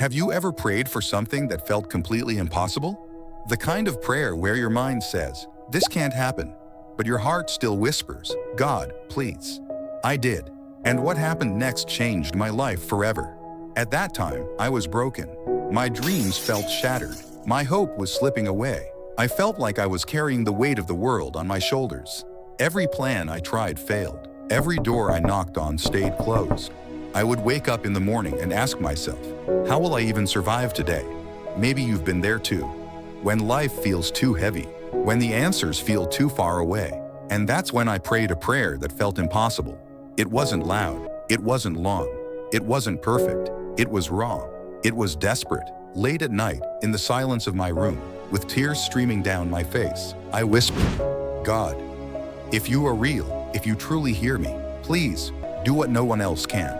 Have you ever prayed for something that felt completely impossible? The kind of prayer where your mind says, "This can't happen," but your heart still whispers, "God, please." I did. And what happened next changed my life forever. At that time, I was broken. My dreams felt shattered. My hope was slipping away. I felt like I was carrying the weight of the world on my shoulders. Every plan I tried failed. Every door I knocked on stayed closed. I would wake up in the morning and ask myself, how will I even survive today? Maybe you've been there too. When life feels too heavy, when the answers feel too far away. And that's when I prayed a prayer that felt impossible. It wasn't loud. It wasn't long. It wasn't perfect. It was raw. It was desperate. Late at night, in the silence of my room, with tears streaming down my face, I whispered, "God, if you are real, if you truly hear me, please do what no one else can."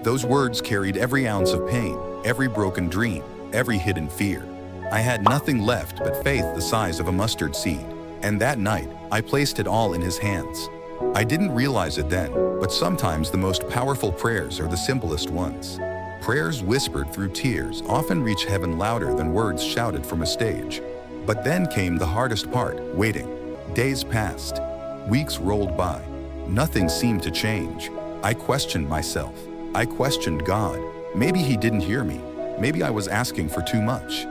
Those words carried every ounce of pain, every broken dream, every hidden fear. I had nothing left but faith the size of a mustard seed. And that night, I placed it all in His hands. I didn't realize it then, but sometimes the most powerful prayers are the simplest ones. Prayers whispered through tears often reach heaven louder than words shouted from a stage. But then came the hardest part, waiting. Days passed. Weeks rolled by. Nothing seemed to change. I questioned myself. I questioned God. Maybe He didn't hear me. Maybe I was asking for too much.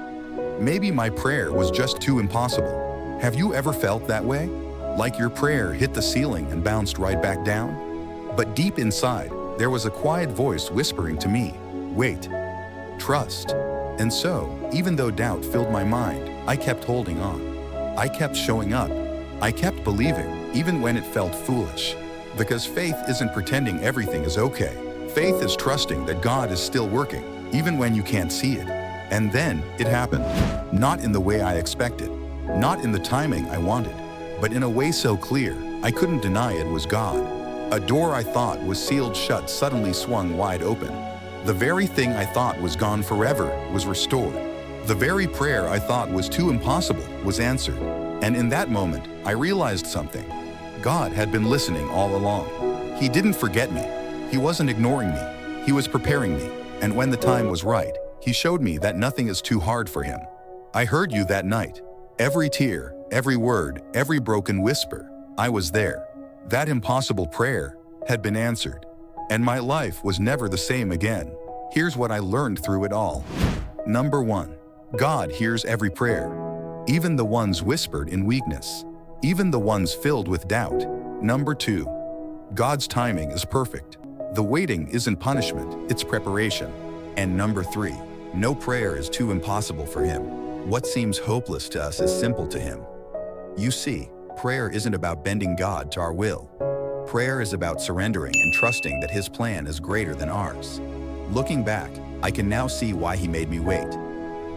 Maybe my prayer was just too impossible. Have you ever felt that way? Like your prayer hit the ceiling and bounced right back down? But deep inside, there was a quiet voice whispering to me, "Wait, trust." And so, even though doubt filled my mind, I kept holding on. I kept showing up. I kept believing, even when it felt foolish. Because faith isn't pretending everything is okay. Faith is trusting that God is still working, even when you can't see it. And then it happened. Not in the way I expected, not in the timing I wanted, but in a way so clear, I couldn't deny it was God. A door I thought was sealed shut suddenly swung wide open. The very thing I thought was gone forever was restored. The very prayer I thought was too impossible was answered. And in that moment, I realized something. God had been listening all along. He didn't forget me. He wasn't ignoring me. He was preparing me. And when the time was right, He showed me that nothing is too hard for Him. I heard you that night. Every tear, every word, every broken whisper, I was there. That impossible prayer had been answered. And my life was never the same again. Here's what I learned through it all. Number 1. God hears every prayer. Even the ones whispered in weakness. Even the ones filled with doubt. Number 2. God's timing is perfect. The waiting isn't punishment, it's preparation. And number 3. No prayer is too impossible for Him. What seems hopeless to us is simple to Him. You see, prayer isn't about bending God to our will. Prayer is about surrendering and trusting that His plan is greater than ours. Looking back, I can now see why He made me wait.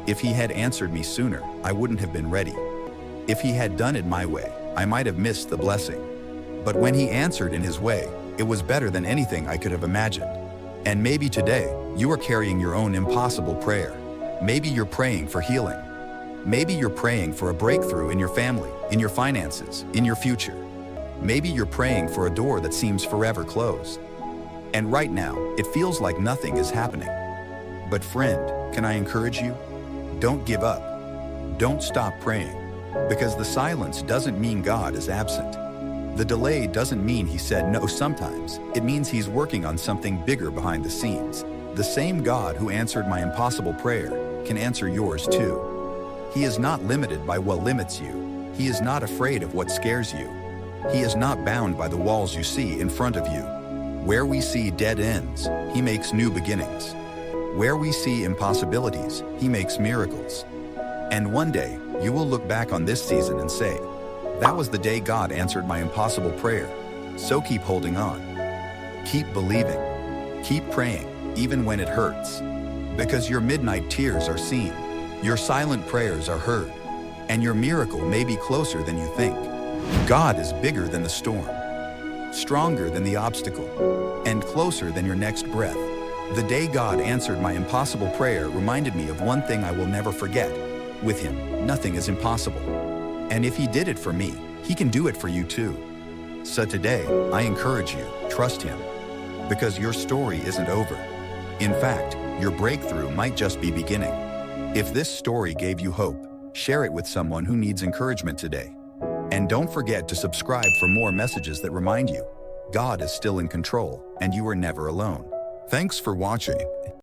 If He had answered me sooner, I wouldn't have been ready. If He had done it my way, I might have missed the blessing. But when He answered in His way, it was better than anything I could have imagined. And maybe today, you are carrying your own impossible prayer. Maybe you're praying for healing. Maybe you're praying for a breakthrough in your family, in your finances, in your future. Maybe you're praying for a door that seems forever closed. And right now, it feels like nothing is happening. But friend, can I encourage you? Don't give up. Don't stop praying. Because the silence doesn't mean God is absent. The delay doesn't mean He said no sometimes. It means He's working on something bigger behind the scenes. The same God who answered my impossible prayer can answer yours too. He is not limited by what limits you. He is not afraid of what scares you. He is not bound by the walls you see in front of you. Where we see dead ends, He makes new beginnings. Where we see impossibilities, He makes miracles. And one day, you will look back on this season and say, "That was the day God answered my impossible prayer." So keep holding on. Keep believing. Keep praying, even when it hurts. Because your midnight tears are seen. Your silent prayers are heard. And your miracle may be closer than you think. God is bigger than the storm, stronger than the obstacle, and closer than your next breath. The day God answered my impossible prayer reminded me of one thing I will never forget. With Him, nothing is impossible. And if He did it for me, He can do it for you too. So today, I encourage you, trust Him. Because your story isn't over. In fact, Your breakthrough might just be beginning. If this story gave you hope, share it with someone who needs encouragement today. And don't forget to subscribe for more messages that remind you God is still in control and you are never alone. Thanks for watching.